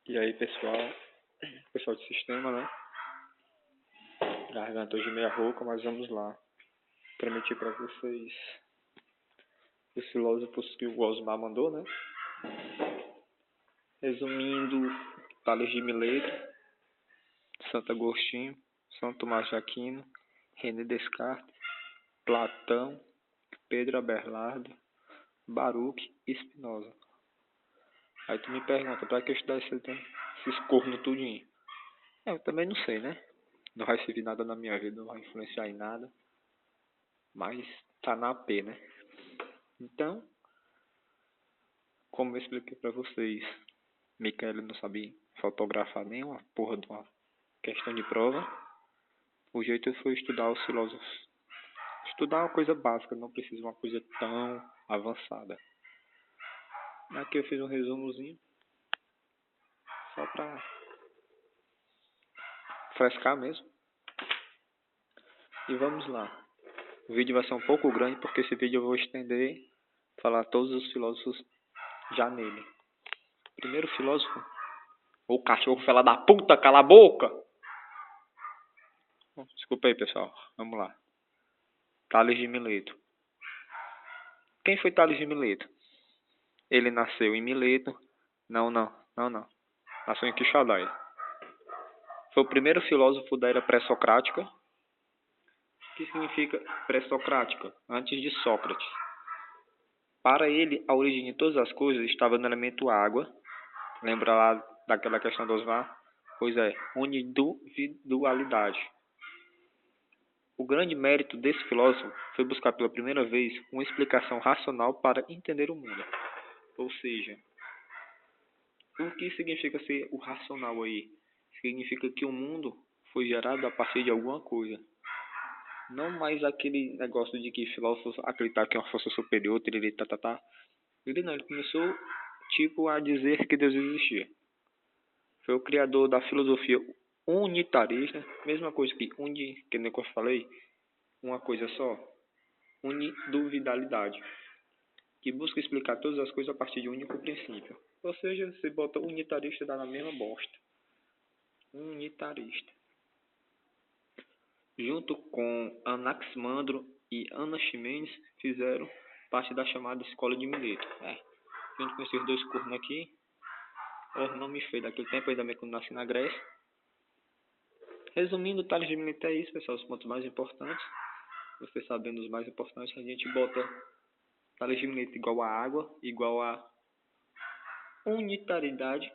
E aí, pessoal de sistema, né? Garganta hoje meia rouca, mas vamos lá. Prometi para vocês os filósofos que o Osmar mandou, né? Resumindo, Tales de Mileto, Santo Agostinho, São Tomás de Aquino, René Descartes, Platão, Pedro Abelardo, Baruch e Spinoza. Aí tu me pergunta, pra que estudar esses cornos tudinho? Eu também não sei, né? Não vai servir nada na minha vida, não vai influenciar em nada. Mas tá na AP, né? Então, como eu expliquei pra vocês, Micaela não sabia fotografar nenhuma porra de uma questão de prova. O jeito foi estudar os filósofos. Estudar uma coisa básica, não precisa uma coisa tão avançada. Aqui eu fiz um resumozinho, só pra frescar mesmo. E vamos lá. O vídeo vai ser um pouco grande, porque esse vídeo eu vou estender, falar todos os filósofos já nele. Primeiro filósofo, ô cachorro fela da puta, cala a boca! Desculpa aí, pessoal. Vamos lá. Tales de Mileto. Quem foi Tales de Mileto? Ele nasceu em Mileto. Não. Nasceu em Quixadá. Foi o primeiro filósofo da era pré-socrática. O que significa pré-socrática? Antes de Sócrates. Para ele, a origem de todas as coisas estava no elemento água. Lembra lá daquela questão do Osmar? Pois é, individualidade. O grande mérito desse filósofo foi buscar pela primeira vez uma explicação racional para entender o mundo. Ou seja, o que significa ser o racional aí? Significa que o mundo foi gerado a partir de alguma coisa. Não mais aquele negócio de que filósofos acreditar que é uma força superior, Ele começou a dizer que Deus existia. Foi o criador da filosofia unitarista, mesma coisa que nem eu falei, uma coisa só, uniduvidalidade, que busca explicar todas as coisas a partir de um único princípio. Ou seja, você bota unitarista, dá na mesma bosta. Unitarista. Junto com Anaximandro e Anaximenes, fizeram parte da chamada Escola de Mileto. Junto com esses dois cornos aqui, o nome feio daquele tempo, ainda bem que eu nasci na Grécia. Resumindo, Tales de Mileto é isso, pessoal, os pontos mais importantes. Você sabendo os mais importantes, a gente bota Tales de Mileto igual a água, igual a unitariedade,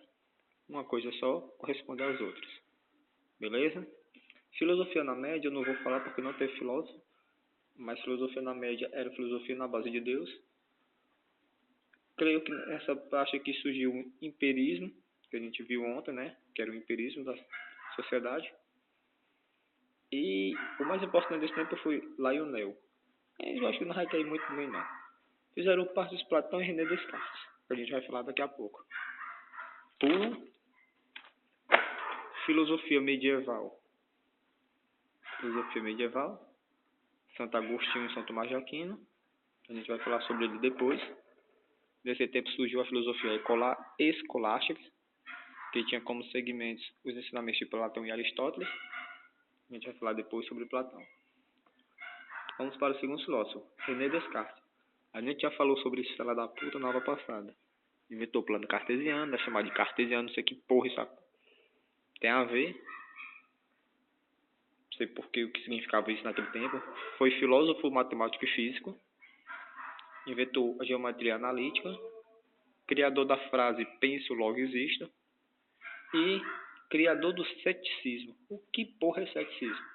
uma coisa só corresponde às outras. Beleza? Filosofia na média, eu não vou falar porque não teve filósofo, mas filosofia na média era filosofia na base de Deus. Creio que nessa parte aqui surgiu o empirismo, que a gente viu ontem, né? Que era o empirismo da sociedade. E o mais importante desse tempo foi Lionel. Eu acho que não vai cair muito bem, não. Fizeram parte dos Platão e René Descartes, que a gente vai falar daqui a pouco. Pulo. Filosofia medieval. Filosofia medieval. Santo Agostinho e São Tomás de Aquino. A gente vai falar sobre ele depois. Nesse tempo surgiu a filosofia escolástica, que tinha como segmentos os ensinamentos de Platão e Aristóteles. A gente vai falar depois sobre Platão. Vamos para o segundo filósofo, René Descartes. A gente já falou sobre esse fela da puta na aula passada. Inventou o plano cartesiano, é chamado de cartesiano, não sei que porra isso tem a ver. Não sei porque o que significava isso naquele tempo. Foi filósofo, matemático e físico. Inventou a geometria analítica. Criador da frase penso, logo existo. E criador do ceticismo. O que porra é ceticismo?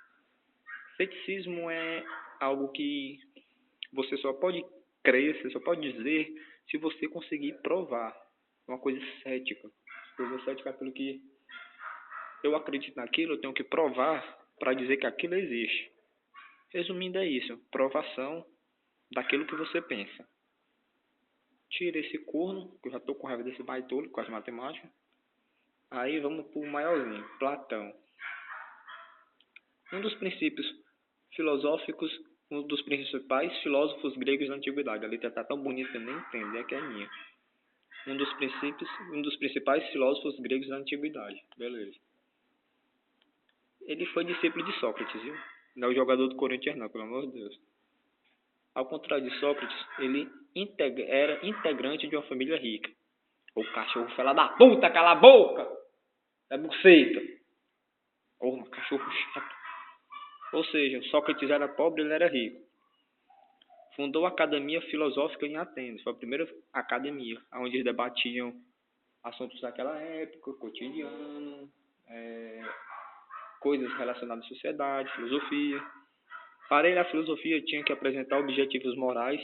Ceticismo é algo que você só pode crer, você só pode dizer se você conseguir provar. Uma coisa cética. Coisa cética é aquilo que eu acredito naquilo, eu tenho que provar para dizer que aquilo existe. Resumindo, é isso. Provação daquilo que você pensa. Tira esse corno, que eu já estou com raiva desse baitolo, com as matemáticas. Aí vamos para o maiorzinho, Platão. Um dos princípios filosóficos, um dos principais filósofos gregos da antiguidade. A letra está tão bonita que eu nem entendo, é que é minha. um dos principais filósofos gregos da antiguidade. Beleza. Ele foi discípulo de Sócrates, viu? Não é o jogador do Corinthians não, pelo amor de Deus. Ao contrário de Sócrates, ele era integrante de uma família rica. O cachorro fala da puta, cala a boca! É buceta! Um cachorro chato. Ou seja, Sócrates era pobre, ele era rico. Fundou a Academia Filosófica em Atenas. Foi a primeira academia, onde eles debatiam assuntos daquela época, cotidiano, coisas relacionadas à sociedade, filosofia. Para ele, a filosofia tinha que apresentar objetivos morais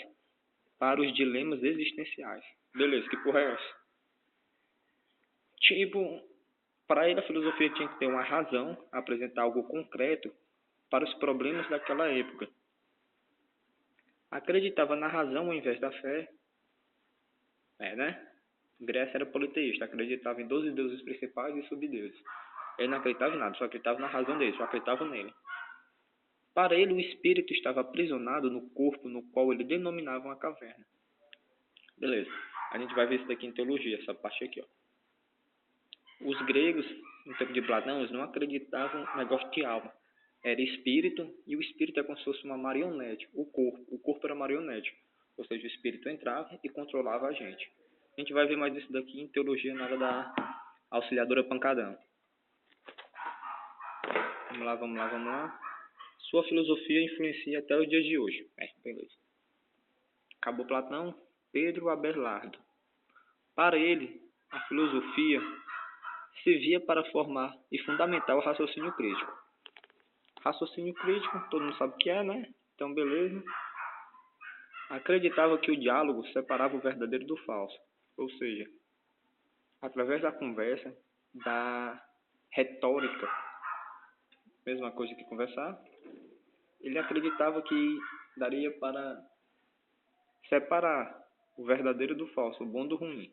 para os dilemas existenciais. Beleza, que porra é essa? Tipo, para ele, a filosofia tinha que ter uma razão, apresentar algo concreto para os problemas daquela época. Acreditava na razão ao invés da fé. Né? Grécia era politeísta, acreditava em 12 deuses principais e subdeuses. Ele não acreditava em nada, só acreditava na razão dele, só acreditava nele. Para ele, o espírito estava aprisionado no corpo no qual ele denominava uma caverna. Beleza, a gente vai ver isso daqui em teologia, essa parte aqui, ó. Os gregos, no tempo de Platão, eles não acreditavam no negócio de alma. Era espírito, e o espírito é como se fosse uma marionete. O corpo era marionete. Ou seja, o espírito entrava e controlava a gente. A gente vai ver mais isso daqui em teologia na hora da Auxiliadora Pancadão. Vamos lá. Sua filosofia influencia até os dias de hoje. Beleza. Acabou Platão, Pedro Abelardo. Para ele, a filosofia servia para formar e fundamentar o raciocínio crítico. Raciocínio crítico, todo mundo sabe o que é, né? Então, beleza. Acreditava que o diálogo separava o verdadeiro do falso. Ou seja, através da conversa, da retórica, mesma coisa que conversar, ele acreditava que daria para separar o verdadeiro do falso, o bom do ruim.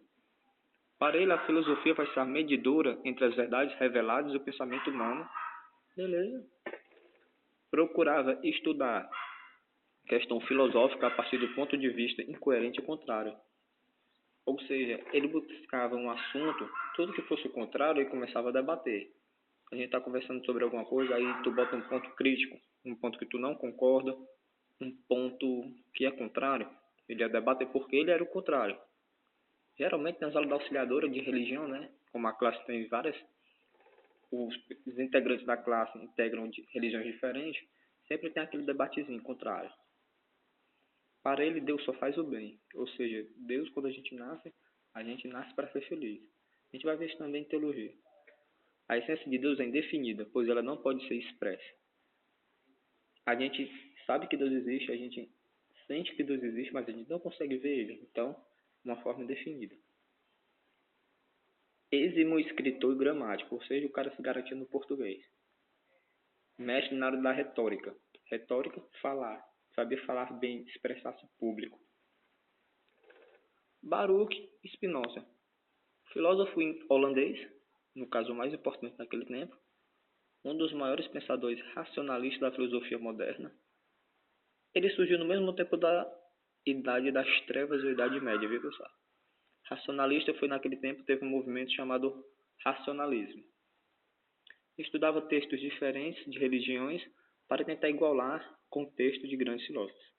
Para ele, a filosofia vai ser a medidora entre as verdades reveladas e o pensamento humano. Beleza. Procurava estudar questão filosófica a partir do ponto de vista incoerente e contrário. Ou seja, ele buscava um assunto, tudo que fosse o contrário, ele começava a debater. A gente está conversando sobre alguma coisa, aí tu bota um ponto crítico, um ponto que tu não concorda, um ponto que é contrário. Ele ia debater porque ele era o contrário. Geralmente nas aulas da auxiliadora de religião, né, como a classe tem várias, os integrantes da classe integram de religiões diferentes, sempre tem aquele debatezinho contrário. Para ele, Deus só faz o bem. Ou seja, Deus, quando a gente nasce para ser feliz. A gente vai ver isso também em teologia. A essência de Deus é indefinida, pois ela não pode ser expressa. A gente sabe que Deus existe, a gente sente que Deus existe, mas a gente não consegue ver Ele. Então, de uma forma indefinida. Êximo escritor e gramático, ou seja, o cara se garantia no português. Mestre na área da retórica. Retórica, falar. Sabia falar bem, expressar-se público. Baruch Spinoza. Filósofo holandês, no caso o mais importante naquele tempo. Um dos maiores pensadores racionalistas da filosofia moderna. Ele surgiu no mesmo tempo da Idade das Trevas ou Idade Média, viu, pessoal? Racionalista foi naquele tempo, teve um movimento chamado racionalismo. Estudava textos diferentes de religiões para tentar igualar com o texto de grandes filósofos.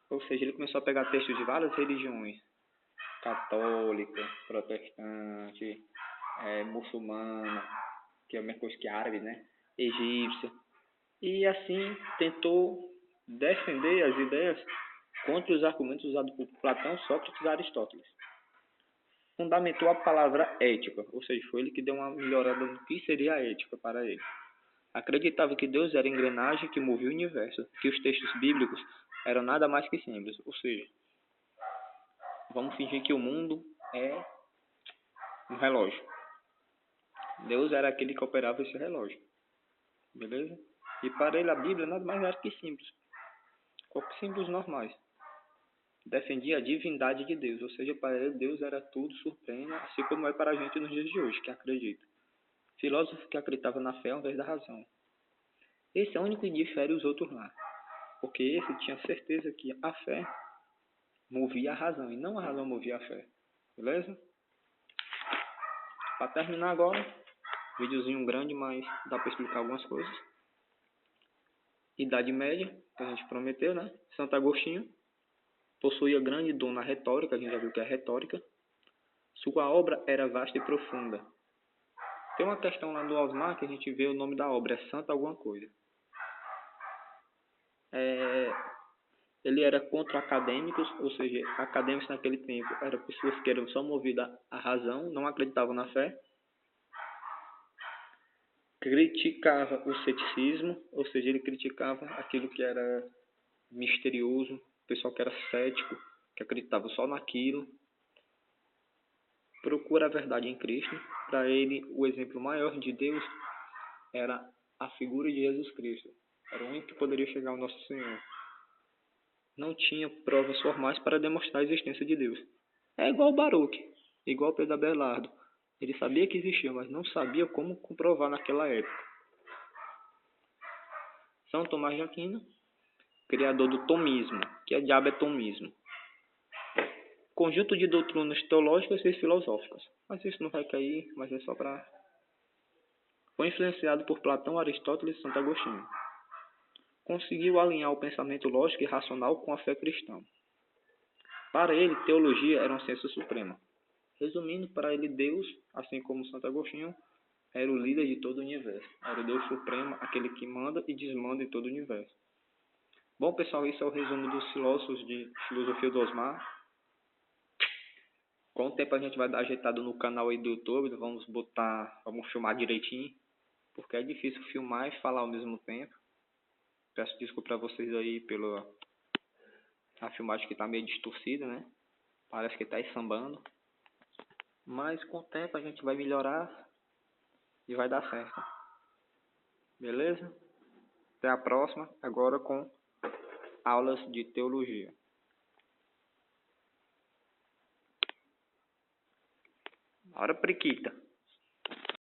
Ou seja, ele começou a pegar textos de várias religiões, católica, protestante, muçulmana, que é a mesma coisa que árabe, né? Egípcia. E assim tentou defender as ideias contra os argumentos usados por Platão, Sócrates e Aristóteles. Fundamentou a palavra ética, ou seja, foi ele que deu uma melhorada no que seria a ética para ele. Acreditava que Deus era a engrenagem que movia o universo, que os textos bíblicos eram nada mais que símbolos, ou seja, vamos fingir que o mundo é um relógio. Deus era aquele que operava esse relógio, beleza? E para ele a Bíblia nada mais era que símbolos, símbolos normais. Defendia a divindade de Deus, ou seja, para ele Deus era tudo supremo, assim como é para a gente nos dias de hoje, que acredita. Filósofo que acreditava na fé ao invés da razão. Esse é o único que difere os outros lá, porque esse tinha certeza que a fé movia a razão, e não a razão movia a fé. Beleza? Para terminar agora, videozinho grande, mas dá para explicar algumas coisas. Idade Média, que a gente prometeu, né? Santo Agostinho possuía grande dom na retórica, a gente já viu que é retórica. Sua obra era vasta e profunda. Tem uma questão lá do Osmar que a gente vê o nome da obra, é Santo alguma coisa. Ele era contra acadêmicos, ou seja, acadêmicos naquele tempo eram pessoas que eram só movidas à razão, não acreditavam na fé. Criticava o ceticismo, ou seja, ele criticava aquilo que era misterioso, o pessoal que era cético, que acreditava só naquilo. Procura a verdade em Cristo. Para ele, o exemplo maior de Deus era a figura de Jesus Cristo. Era o único que poderia chegar ao nosso Senhor. Não tinha provas formais para demonstrar a existência de Deus. É igual o Baruch, igual Pedro Abelardo. Ele sabia que existia, mas não sabia como comprovar naquela época. São Tomás de Aquino, criador do tomismo. Que diabo é tomismo? Conjunto de doutrinas teológicas e filosóficas. Mas isso não vai cair, mas é só para... Foi influenciado por Platão, Aristóteles e Santo Agostinho. Conseguiu alinhar o pensamento lógico e racional com a fé cristã. Para ele, teologia era uma ciência suprema. Resumindo, para ele, Deus, assim como Santo Agostinho, era o líder de todo o universo. Era o Deus supremo, aquele que manda e desmanda em todo o universo. Bom, pessoal, isso é o resumo dos filósofos de filosofia do Osmar. Com o tempo a gente vai dar ajeitado no canal aí do YouTube, vamos filmar direitinho, porque é difícil filmar e falar ao mesmo tempo. Peço desculpa para vocês aí pela a filmagem que tá meio distorcida, né? Parece que tá sambando. Mas com o tempo a gente vai melhorar e vai dar certo. Beleza? Até a próxima, agora com aulas de teologia. Hora Priquita.